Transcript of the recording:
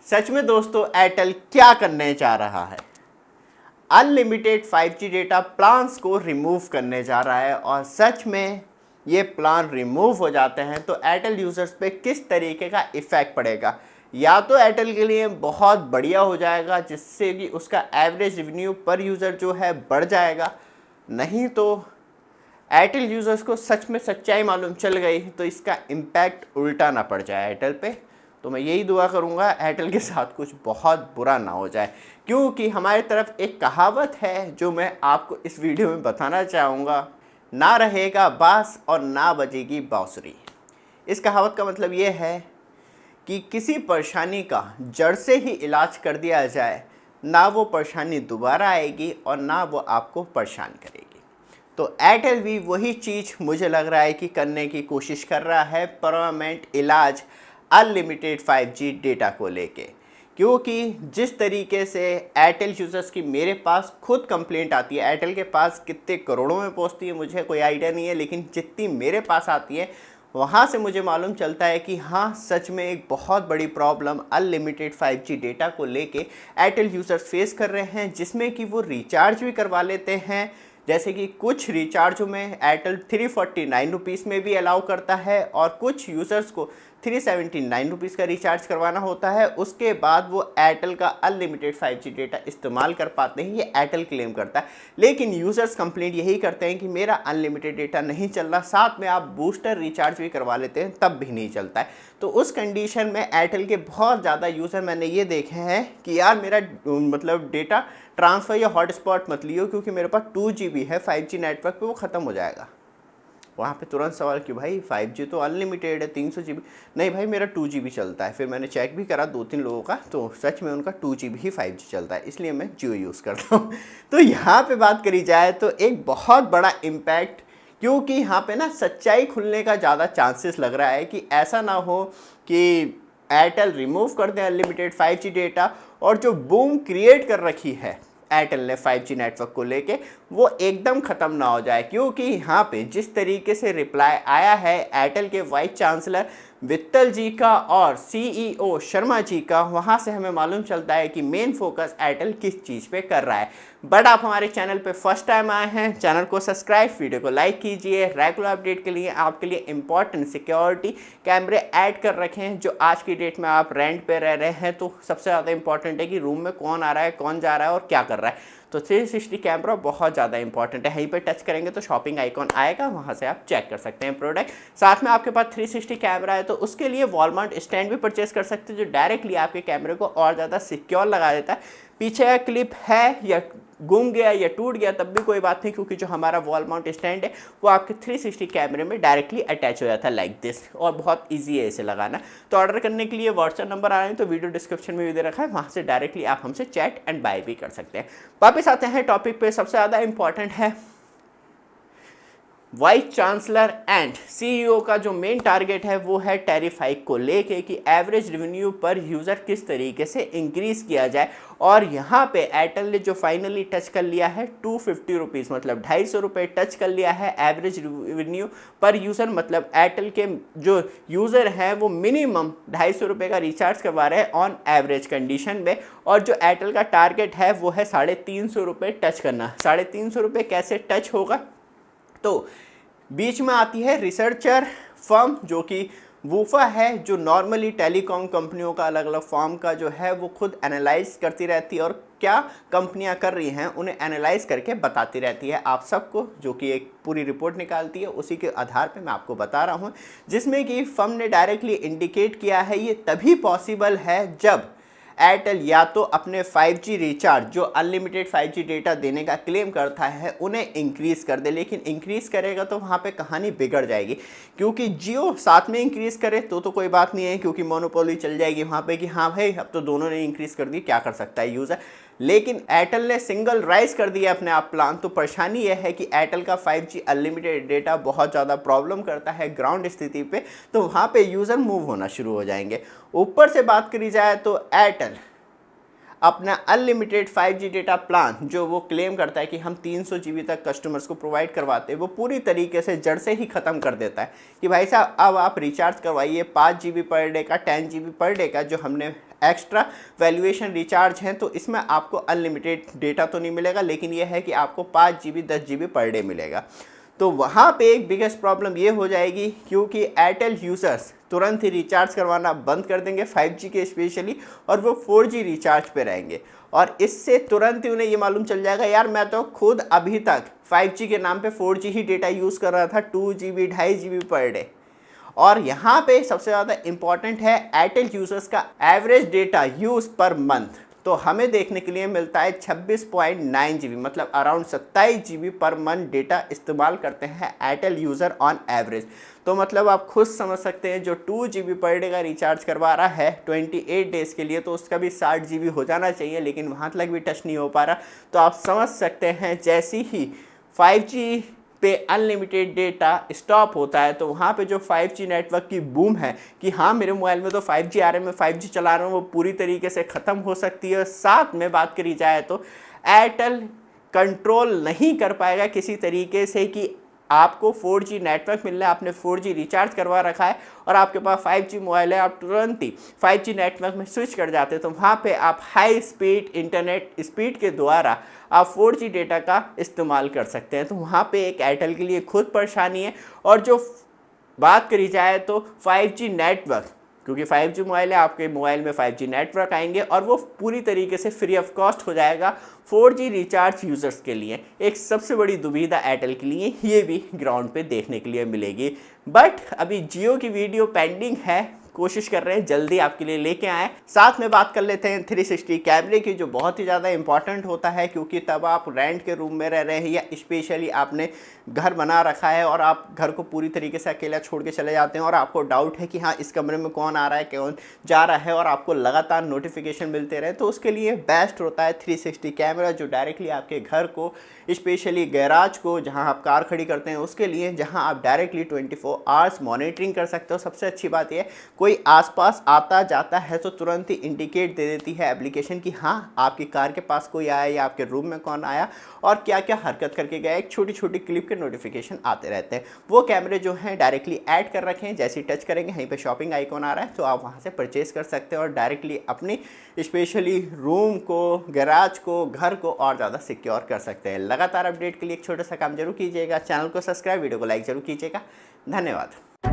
सच में दोस्तों एयरटेल क्या करने जा रहा है? अनलिमिटेड 5G डेटा प्लान्स को रिमूव करने जा रहा है। और सच में ये प्लान रिमूव हो जाते हैं तो एयरटेल यूज़र्स पे किस तरीके का इफ़ेक्ट पड़ेगा? या तो एयरटेल के लिए बहुत बढ़िया हो जाएगा जिससे कि उसका एवरेज रेवेन्यू पर यूज़र जो है बढ़ जाएगा, नहीं तो एयरटेल यूज़र्स को सच में सच्चाई मालूम चल गई तो इसका इम्पैक्ट उल्टा ना पड़ जाए एयरटेल पे। तो मैं यही दुआ करूँगा एयरटेल के साथ कुछ बहुत बुरा ना हो जाए, क्योंकि हमारी तरफ एक कहावत है जो मैं आपको इस वीडियो में बताना चाहूँगा, ना रहेगा बांस और ना बजेगी बांसुरी। इस कहावत का मतलब ये है कि किसी परेशानी का जड़ से ही इलाज कर दिया जाए, ना वो परेशानी दोबारा आएगी और ना वो आपको परेशान करेगी। तो एयरटेल भी वही चीज़ मुझे लग रहा है कि करने की कोशिश कर रहा है, परमानेंट इलाज अनलिमिटेड 5G डेटा को लेके। क्योंकि जिस तरीके से एयरटेल यूज़र्स की मेरे पास खुद कंप्लेंट आती है, एयरटेल के पास कितने करोड़ों में पहुंचती है मुझे कोई आइडिया नहीं है, लेकिन जितनी मेरे पास आती है वहाँ से मुझे मालूम चलता है कि हाँ सच में एक बहुत बड़ी प्रॉब्लम अनलिमिटेड 5G डेटा को लेके एयरटेल यूज़र्स फेस कर रहे हैं, जिसमें कि वो रिचार्ज भी करवा लेते हैं। जैसे कि कुछ रिचार्जों में एयरटेल 349 रुपीज़ में भी अलाउ करता है और कुछ यूज़र्स को 379 रुपीज़ का रिचार्ज करवाना होता है। उसके बाद वो एयरटेल का अनलिमिटेड 5G डेटा इस्तेमाल कर पाते हैं, ये एयरटेल क्लेम करता है। लेकिन यूज़र्स कंप्लेंट यही करते हैं कि मेरा अनलिमिटेड डेटा नहीं चल रहा, साथ में आप बूस्टर रिचार्ज भी करवा लेते हैं तब भी नहीं चलता है। तो उस कंडीशन में एयरटेल के बहुत ज़्यादा यूज़र मैंने ये देखे हैं कि यार मेरा मतलब डेटा ट्रांसफ़र या हॉटस्पॉट मत लियो क्योंकि मेरे पास 2GB है 5G नेटवर्क पे, वो ख़त्म हो जाएगा। वहाँ पे तुरंत सवाल कि भाई 5G तो अनलिमिटेड है 300 GB। नहीं भाई मेरा 2GB चलता है। फिर मैंने चेक भी करा 2-3 लोगों का, तो सच में उनका 2GB ही 5G चलता है, इसलिए मैं जियो यूज़ करता हूँ। तो यहाँ पे बात करी जाए तो एक बहुत बड़ा इम्पैक्ट, क्योंकि यहाँ पे ना सच्चाई खुलने का ज़्यादा चांसेस लग रहा है कि ऐसा ना हो कि एयरटेल रिमूव कर दे अनलिमिटेड 5G डेटा और जो बूम क्रिएट कर रखी है एयरटेल ने 5G नेटवर्क को लेके वो एकदम ख़त्म ना हो जाए। क्योंकि यहाँ पे जिस तरीके से रिप्लाई आया है एयरटेल के वाइस चांसलर वित्तल जी का और CEO शर्मा जी का, वहाँ से हमें मालूम चलता है कि मेन फोकस एयरटेल किस चीज़ पे कर रहा है। बट आप हमारे चैनल पे फर्स्ट टाइम आए हैं, चैनल को सब्सक्राइब, वीडियो को लाइक कीजिए। रेगुलर अपडेट के लिए आपके लिए इंपॉर्टेंट सिक्योरिटी कैमरे ऐड कर रखे हैं, जो आज की डेट में आप रेंट पे रह रहे हैं तो सबसे ज़्यादा इंपॉर्टेंट है कि रूम में कौन आ रहा है, कौन जा रहा है और क्या कर रहा है। तो 360 कैमरा बहुत ज़्यादा इंपॉर्टेंट है। यहीं पे टच करेंगे तो शॉपिंग आइकॉन आएगा, वहाँ से आप चेक कर सकते हैं प्रोडक्ट। साथ में आपके पास 360 कैमरा है तो उसके लिए वॉल माउंट स्टैंड भी परचेस कर सकते हैं, जो डायरेक्टली आपके कैमरे को और ज़्यादा सिक्योर लगा देता है। पीछे का क्लिप है या गुम गया या टूट गया तब भी कोई बात नहीं, क्योंकि जो हमारा वॉल माउंट स्टैंड है वो आपके 360 कैमरे में डायरेक्टली अटैच हो जाता है लाइक दिस, और बहुत ईजी है इसे लगाना। तो ऑर्डर करने के लिए व्हाट्सएप नंबर आ रहे हैं तो वीडियो डिस्क्रिप्शन में भी दे रखा है, वहाँ से डायरेक्टली आप हमसे चैट एंड बाय भी कर सकते हैं। वापस आते हैं टॉपिक पे। सबसे ज़्यादा इंपॉर्टेंट है वाइस चांसलर एंड CEO का जो मेन टारगेट है वो है टैरिफ हाइक को लेके कि एवरेज रेवेन्यू पर यूज़र किस तरीके से इंक्रीज़ किया जाए। और यहाँ पे एयरटेल ने जो फाइनली टच कर लिया है 250 रुपीज़, मतलब 250 रुपये टच कर लिया है एवरेज रेवेन्यू पर यूज़र। मतलब एयरटेल के जो यूज़र हैं वो मिनिमम 250 रुपये का रिचार्ज करवा रहे हैं ऑन एवरेज कंडीशन में। और जो एयरटेल का टारगेट है वो है 350 रुपये टच करना। 350 रुपये कैसे टच होगा? तो बीच में आती है रिसर्चर फर्म जो कि वूफा है, जो नॉर्मली टेलीकॉम कंपनियों का अलग अलग फॉर्म का जो है वो खुद एनालाइज करती रहती है और क्या कंपनियां कर रही हैं उन्हें एनालाइज करके बताती रहती है आप सबको, जो कि एक पूरी रिपोर्ट निकालती है। उसी के आधार पे मैं आपको बता रहा हूँ, जिसमें कि फर्म ने डायरेक्टली इंडिकेट किया है ये तभी पॉसिबल है जब एयरटेल या तो अपने 5G रिचार्ज जो अनलिमिटेड 5G डेटा देने का क्लेम करता है उन्हें इंक्रीज़ कर दे। लेकिन इंक्रीज़ करेगा तो वहाँ पे कहानी बिगड़ जाएगी, क्योंकि जियो साथ में इंक्रीज़ करे तो कोई बात नहीं है, क्योंकि मोनोपोली चल जाएगी वहाँ पे कि हाँ भाई अब तो दोनों ने इंक्रीज़ कर दी, क्या कर सकता है यूज़र। लेकिन एयरटेल ने सिंगल राइज कर दिया अपने आप प्लान। तो परेशानी यह है कि एयरटेल का 5G अनलिमिटेड डेटा बहुत ज़्यादा प्रॉब्लम करता है ग्राउंड स्थिति पे, तो वहाँ पे यूज़र मूव होना शुरू हो जाएंगे। ऊपर से बात करी जाए तो एयरटेल अपना अनलिमिटेड 5G डेटा प्लान जो वो क्लेम करता है कि हम 300 GB तक कस्टमर्स को प्रोवाइड करवाते हैं, वो पूरी तरीके से जड़ से ही ख़त्म कर देता है कि भाई साहब अब आप रिचार्ज करवाइए 5 GB पर डे का, 10 GB पर डे का जो हमने एक्स्ट्रा वैल्यूएशन रिचार्ज हैं, तो इसमें आपको अनलिमिटेड डेटा तो नहीं मिलेगा, लेकिन ये है कि आपको 5 GB 10 GB पर डे मिलेगा। तो वहाँ पे एक बिगेस्ट प्रॉब्लम ये हो जाएगी क्योंकि एयरटेल यूज़र्स तुरंत ही रिचार्ज करवाना बंद कर देंगे 5G के स्पेशली, और वो 4G रिचार्ज पे रहेंगे। और इससे तुरंत ही उन्हें ये मालूम चल जाएगा यार मैं तो खुद अभी तक 5G के नाम पे 4G ही डेटा यूज़ कर रहा था 2 GB 2.5 GB पर डे। और यहाँ पे सबसे ज़्यादा इम्पॉर्टेंट है एयरटेल यूज़र्स का average data use per month, तो हमें देखने के लिए मिलता है 26.9 GB, मतलब around 27 GB per month data इस्तेमाल करते हैं एयरटेल यूज़र ऑन एवरेज। तो मतलब आप खुद समझ सकते हैं जो 2 GB पर डे का रिचार्ज करवा रहा है 28 डेज़ के लिए, तो उसका भी 60 GB हो जाना चाहिए, लेकिन वहाँ तक भी टच नहीं हो पा रहा। तो आप समझ सकते हैं जैसी ही 5G पे अनलिमिटेड डेटा स्टॉप होता है तो वहाँ पे जो 5G नेटवर्क की बूम है कि हाँ मेरे मोबाइल में तो 5G आ रहा है, मैं 5G चला रहा हूँ, वो पूरी तरीके से ख़त्म हो सकती है। साथ में बात करी जाए तो एयरटेल कंट्रोल नहीं कर पाएगा किसी तरीके से कि आपको 4G नेटवर्क मिल रहा है, आपने 4G रिचार्ज करवा रखा है और आपके पास 5G मोबाइल है, आप तुरंत ही 5G नेटवर्क में स्विच कर जाते हैं, तो वहाँ पे आप हाई स्पीड इंटरनेट स्पीड के द्वारा आप 4G डेटा का इस्तेमाल कर सकते हैं। तो वहाँ पे एक एयरटेल के लिए खुद परेशानी है। और जो बात करी जाए तो 5G नेटवर्क, क्योंकि 5G मोबाइल है, आपके मोबाइल में 5G नेटवर्क आएंगे और वो पूरी तरीके से फ्री ऑफ कॉस्ट हो जाएगा 4G रिचार्ज यूज़र्स के लिए। एक सबसे बड़ी दुविधा एयरटेल के लिए ये भी ग्राउंड पे देखने के लिए मिलेगी। बट अभी जियो की वीडियो पेंडिंग है, कोशिश कर रहे हैं जल्दी आपके लिए लेके आएँ। साथ में बात कर लेते हैं 360 कैमरे की, जो बहुत ही ज़्यादा इंपॉर्टेंट होता है क्योंकि तब आप रेंट के रूम में रह रहे हैं या स्पेशली आपने घर बना रखा है और आप घर को पूरी तरीके से अकेला छोड़ के चले जाते हैं और आपको डाउट है कि हाँ इस कमरे में कौन आ रहा है कौन जा रहा है और आपको लगातार नोटिफिकेशन मिलते रहे, तो उसके लिए बेस्ट होता है 360 कैमरा जो डायरेक्टली आपके घर को, स्पेशली गैराज को जहां आप कार खड़ी करते हैं उसके लिए, जहां आप डायरेक्टली 24 आवर्स मॉनिटरिंग कर सकते हो। सबसे अच्छी बात यह कोई आसपास आता जाता है तो तुरंत ही इंडिकेट दे देती है एप्लीकेशन कि हाँ आपकी कार के पास कोई आया या आपके रूम में कौन आया और क्या क्या हरकत करके गया। एक छोटी छोटी क्लिप के नोटिफिकेशन आते रहते हैं। वो कैमरे जो हैं डायरेक्टली ऐड कर रखे हैं, जैसे ही टच करेंगे यहीं पे शॉपिंग आइकॉन आ रहा है तो आप वहाँ से परचेज कर सकते हैं और डायरेक्टली अपनी स्पेशली रूम को, गैराज को, घर को और ज़्यादा सिक्योर कर सकते हैं। लगातार अपडेट के लिए एक छोटा सा काम जरूर कीजिएगा, चैनल को सब्सक्राइब, वीडियो को लाइक जरूर कीजिएगा। धन्यवाद।